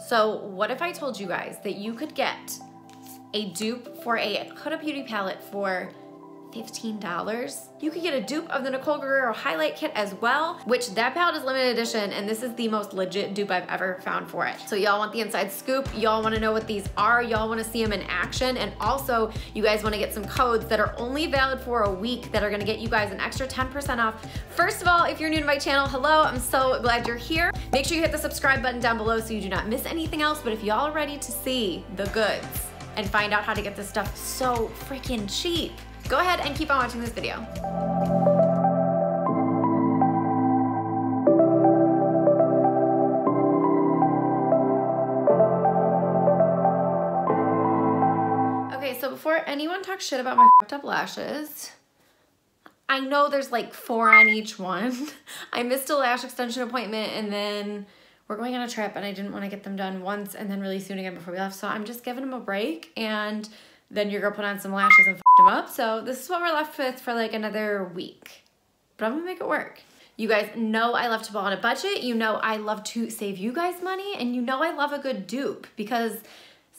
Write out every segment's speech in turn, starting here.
So what if I told you guys that you could get a dupe for a Huda Beauty palette for $15? You could get a dupe of the Nicole Guerriero highlight kit as well, which that palette is limited edition, and this is the most legit dupe I've ever found for it. So y'all want the inside scoop, y'all wanna know what these are, y'all wanna see them in action, and also you guys wanna get some codes that are only valid for a week that are gonna get you guys an extra 10% off. First of all, if you're new to my channel, hello, I'm so glad you're here. Make sure you hit the subscribe button down below so you do not miss anything else, but if y'all are ready to see the goods and find out how to get this stuff so freaking cheap, go ahead and keep on watching this video. Okay, so before anyone talks shit about my fucked up lashes, I know there's like 4 on each one. I missed a lash extension appointment, and then we're going on a trip and I didn't want to get them done once and then really soon again before we left. So I'm just giving them a break, and then your girl put on some lashes and f***ed them up. So this is what we're left with for like another week. But I'm gonna make it work. You guys know I love to ball on a budget. You know I love to save you guys money. And you know I love a good dupe because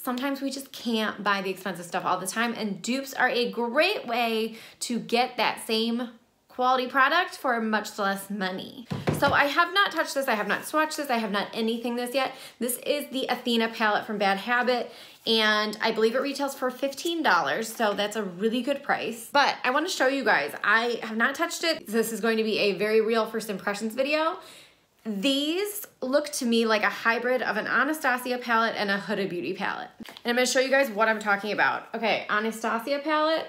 sometimes we just can't buy the expensive stuff all the time. And dupes are a great way to get that same quality product for much less money. So I have not touched this, I have not swatched this, I have not anything this yet. This is the Athena palette from Bad Habit, and I believe it retails for $15, so that's a really good price. But I wanna show you guys, I have not touched it. This is going to be a very real first impressions video. These look to me like a hybrid of an Anastasia palette and a Huda Beauty palette. And I'm gonna show you guys what I'm talking about. Okay, Anastasia palette.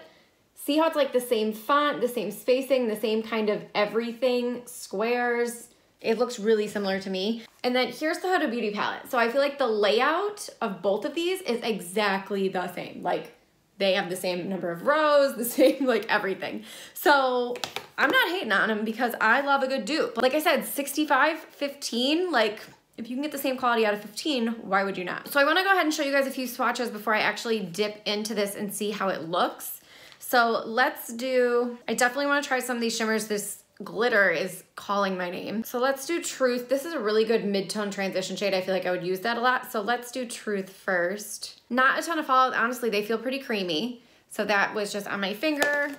See how it's like the same font, the same spacing, the same kind of everything, squares. It looks really similar to me. And then here's the Huda Beauty palette. So I feel like the layout of both of these is exactly the same. Like they have the same number of rows, the same like everything. So I'm not hating on them because I love a good dupe. But like I said, $65, $15, like if you can get the same quality out of 15, why would you not? So I wanna go ahead and show you guys a few swatches before I actually dip into this and see how it looks. So let's do, I definitely wanna try some of these shimmers. This glitter is calling my name. So let's do Truth. This is a really good mid-tone transition shade. I feel like I would use that a lot. So let's do Truth first. Not a ton of fallout. Honestly, they feel pretty creamy. So that was just on my finger.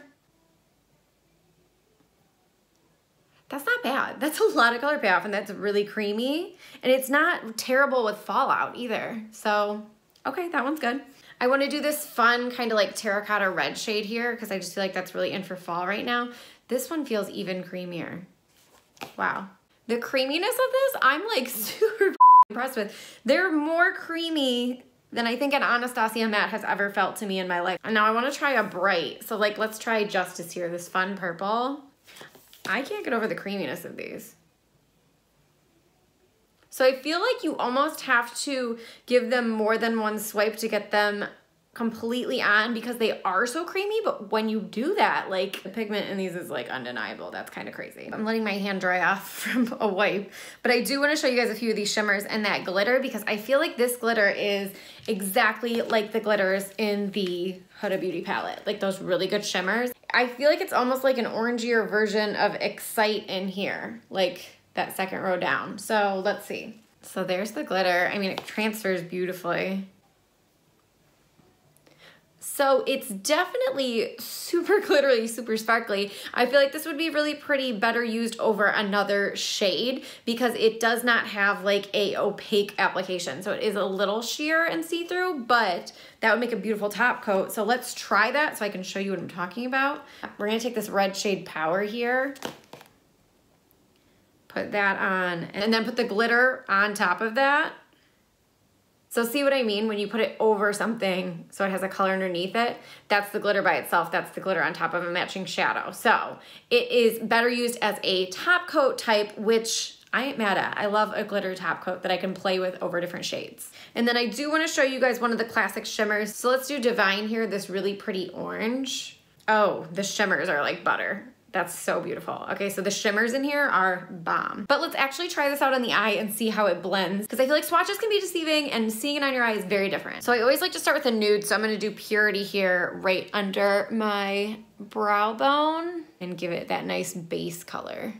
That's not bad. That's a lot of color payoff, and that's really creamy. And it's not terrible with fallout either. So, okay, that one's good. I want to do this fun kind of like terracotta red shade here because I just feel like that's really in for fall right now. This one feels even creamier. Wow. The creaminess of this, I'm like super impressed with. They're more creamy than I think an Anastasia matte has ever felt to me in my life. And now I want to try a bright. So like, let's try Justice here, this fun purple. I can't get over the creaminess of these. So I feel like you almost have to give them more than one swipe to get them completely on because they are so creamy, but when you do that, like the pigment in these is like undeniable. That's kind of crazy. I'm letting my hand dry off from a wipe, but I do want to show you guys a few of these shimmers and that glitter because I feel like this glitter is exactly like the glitters in the Huda Beauty palette, like those really good shimmers. I feel like it's almost like an orangier version of Excite in here, like that second row down. So let's see. So there's the glitter. I mean, it transfers beautifully. So it's definitely super glittery, super sparkly. I feel like this would be really pretty better used over another shade because it does not have like a opaque application. So it is a little sheer and see-through, but that would make a beautiful top coat. So let's try that so I can show you what I'm talking about. We're gonna take this red shade Power here. Put that on, and then put the glitter on top of that. So see what I mean? When you put it over something, so it has a color underneath it, that's the glitter by itself. That's the glitter on top of a matching shadow. So it is better used as a top coat type, which I ain't mad at. I love a glitter top coat that I can play with over different shades. And then I do want to show you guys one of the classic shimmers. So let's do Divine here, this really pretty orange. Oh, the shimmers are like butter. That's so beautiful. Okay, so the shimmers in here are bomb. But let's actually try this out on the eye and see how it blends, because I feel like swatches can be deceiving and seeing it on your eye is very different. So I always like to start with a nude, so I'm gonna do Purity here right under my brow bone and give it that nice base color.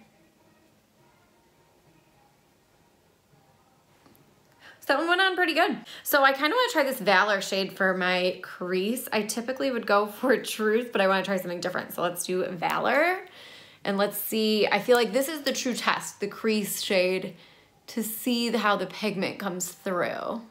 That one went on pretty good. So I kind of want to try this Valor shade for my crease. I typically would go for Truth, but I want to try something different. So let's do Valor. And let's see, I feel like this is the true test, the crease shade, to see how the pigment comes through.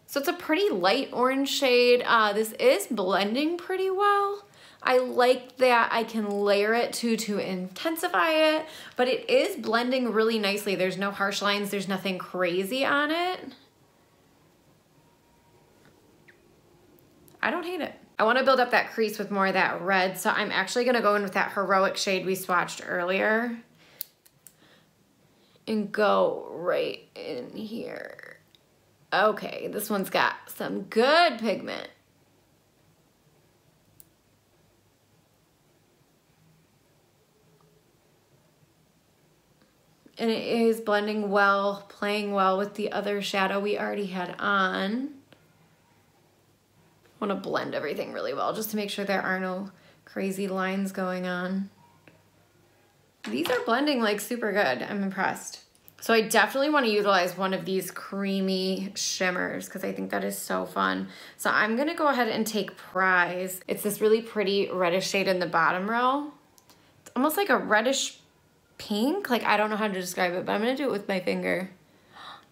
So it's a pretty light orange shade. This is blending pretty well. I like that I can layer it to intensify it, but it is blending really nicely. There's no harsh lines, there's nothing crazy on it. I don't hate it. I wanna build up that crease with more of that red, so I'm actually gonna go in with that Heroic shade we swatched earlier and go right in here. Okay, this one's got some good pigment. And it is blending well, playing well with the other shadow we already had on. I want to blend everything really well just to make sure there are no crazy lines going on. These are blending like super good. I'm impressed. So I definitely want to utilize one of these creamy shimmers because I think that is so fun. So I'm going to go ahead and take Prize. It's this really pretty reddish shade in the bottom row. It's almost like a reddish pink. Like, I don't know how to describe it, but I'm going to do it with my finger.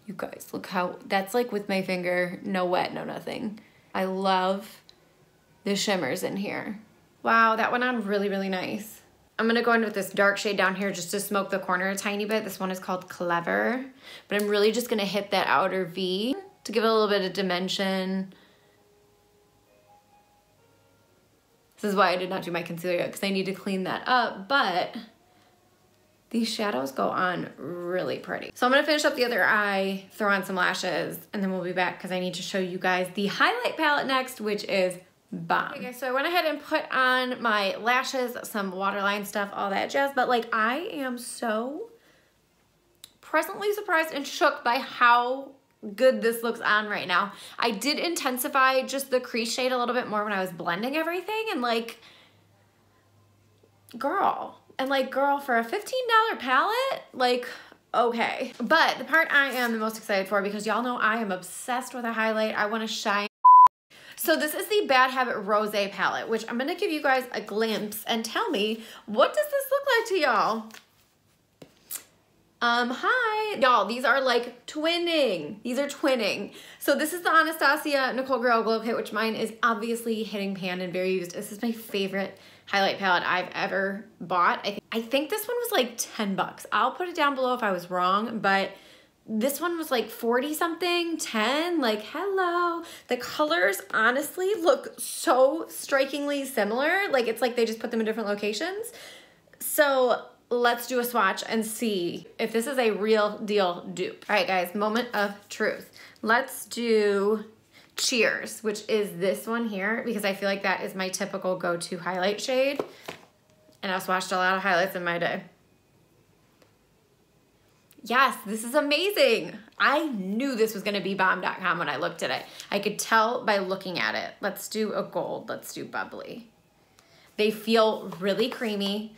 You guys, look how, that's like with my finger, no wet, no nothing. I love the shimmers in here. Wow, that went on really, really nice. I'm gonna go in with this dark shade down here just to smoke the corner a tiny bit. This one is called Clever, but I'm really just gonna hit that outer V to give it a little bit of dimension. This is why I did not do my concealer yet, because I need to clean that up, but these shadows go on really pretty. So I'm gonna finish up the other eye, throw on some lashes, and then we'll be back because I need to show you guys the highlight palette next, which is bomb. Okay guys, so I went ahead and put on my lashes, some waterline stuff, all that jazz, but like I am so pleasantly surprised and shook by how good this looks on right now. I did intensify just the crease shade a little bit more when I was blending everything, and like, girl, for a $15 palette, like, okay. But the part I am the most excited for, because y'all know I am obsessed with a highlight, I want to shine. So this is the Bad Habit Rose palette, which I'm going to give you guys a glimpse and tell me, what does this look like to y'all? Hi. Y'all, these are like twinning. These are twinning. So this is the Anastasia Nicole Guerriero Glow Kit, which mine is obviously hitting pan and very used. This is my favorite highlight palette I've ever bought. I think this one was like 10 bucks. I'll put it down below if I was wrong, but this one was like 40 something, 10, like hello. The colors honestly look so strikingly similar. Like it's like they just put them in different locations. So let's do a swatch and see if this is a real deal dupe. All right guys, moment of truth. Let's do Cheers, which is this one here, because I feel like that is my typical go-to highlight shade. And I've swatched a lot of highlights in my day. Yes, this is amazing. I knew this was gonna be bomb.com when I looked at it. I could tell by looking at it. Let's do a gold, let's do bubbly. They feel really creamy.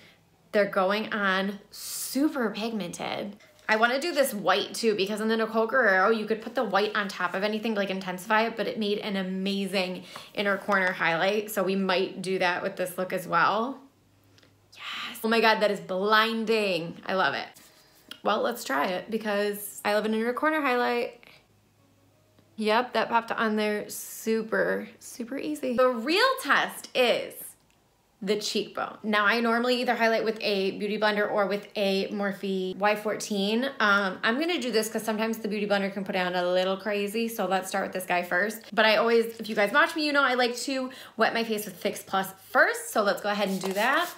They're going on super pigmented. I wanna do this white too, because in the Nicole Guerriero, you could put the white on top of anything to like intensify it, but it made an amazing inner corner highlight. So we might do that with this look as well. Yes, oh my God, that is blinding. I love it. Well, let's try it because I love an inner corner highlight. Yep, that popped on there super, super easy. The real test is the cheekbone. Now I normally either highlight with a beauty blender or with a Morphe Y14. I'm gonna do this because sometimes the beauty blender can put it on a little crazy, so let's start with this guy first. But I always, if you guys watch me, you know I like to wet my face with Fix Plus first, so let's go ahead and do that.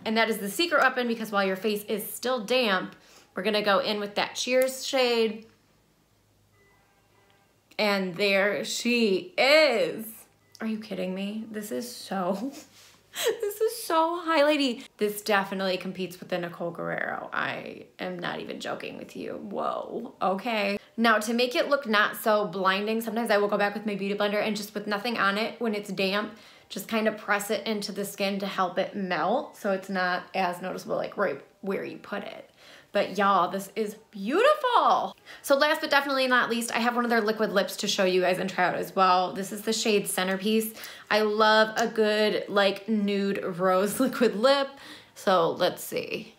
And that is the secret weapon, because while your face is still damp, we're gonna go in with that Cheers shade. And there she is. Are you kidding me? This is so highlighty. This definitely competes with the Nicole Guerriero. I am not even joking with you. Whoa, okay. Now to make it look not so blinding, sometimes I will go back with my beauty blender and just with nothing on it when it's damp, just kind of press it into the skin to help it melt so it's not as noticeable like right where you put it. But y'all, this is beautiful. So last but definitely not least, I have one of their liquid lips to show you guys and try out as well. This is the shade Centerpiece. I love a good like nude rose liquid lip. So let's see.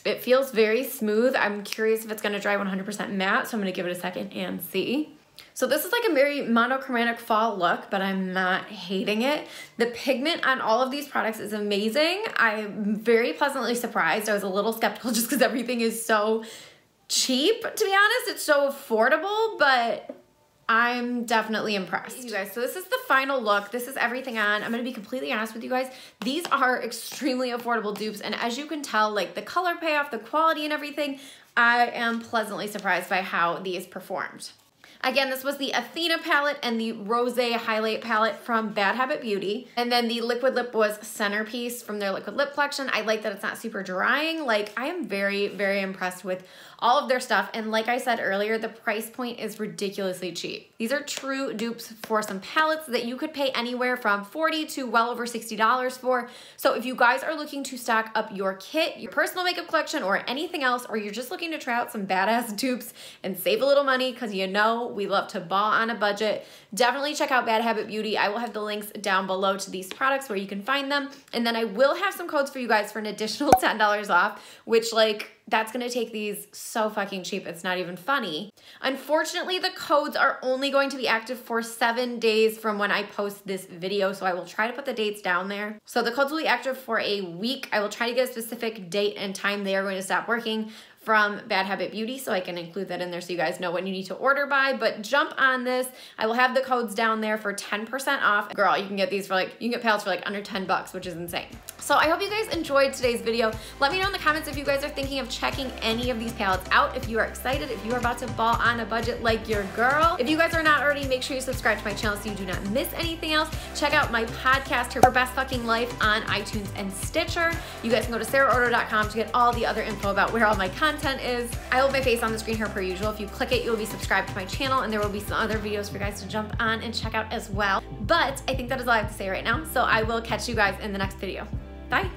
It feels very smooth. I'm curious if it's gonna dry 100% matte, so I'm gonna give it a second and see. So this is like a very monochromatic fall look, but I'm not hating it. The pigment on all of these products is amazing. I'm very pleasantly surprised. I was a little skeptical just because everything is so cheap, to be honest. It's so affordable, but I'm definitely impressed. You guys, so this is the final look. This is everything on. I'm gonna be completely honest with you guys. These are extremely affordable dupes, and as you can tell, like the color payoff, the quality and everything, I am pleasantly surprised by how these performed. Again, this was the Athena palette and the Rose Highlight palette from Bad Habit Beauty. And then the liquid lip was Centerpiece from their liquid lip collection. I like that it's not super drying. Like, I am very, very impressed with all of their stuff. And like I said earlier, the price point is ridiculously cheap. These are true dupes for some palettes that you could pay anywhere from $40 to well over $60 for. So if you guys are looking to stock up your kit, your personal makeup collection, or anything else, or you're just looking to try out some badass dupes and save a little money, because you know we love to ball on a budget, definitely check out Bad Habit Beauty. I will have the links down below to these products where you can find them. And then I will have some codes for you guys for an additional $10 off, which like, that's gonna take these so fucking cheap, it's not even funny. Unfortunately, the codes are only going to be active for 7 days from when I post this video, so I will try to put the dates down there. So the codes will be active for a week. I will try to get a specific date and time they are going to stop working from Bad Habit Beauty, so I can include that in there so you guys know when you need to order by, but jump on this. I will have the codes down there for 10% off. Girl, you can get these for like, you can get palettes for like under 10 bucks, which is insane. So I hope you guys enjoyed today's video. Let me know in the comments if you guys are thinking of checking any of these palettes out, if you are excited, if you are about to ball on a budget like your girl. If you guys are not already, make sure you subscribe to my channel so you do not miss anything else. Check out my podcast, Her Best Fucking Life, on iTunes and Stitcher. You guys can go to saraordo.com to get all the other info about where all my content is. I will have my face on the screen here per usual. If you click it, you'll be subscribed to my channel, and there will be some other videos for you guys to jump on and check out as well. But I think that is all I have to say right now, so I will catch you guys in the next video. Bye.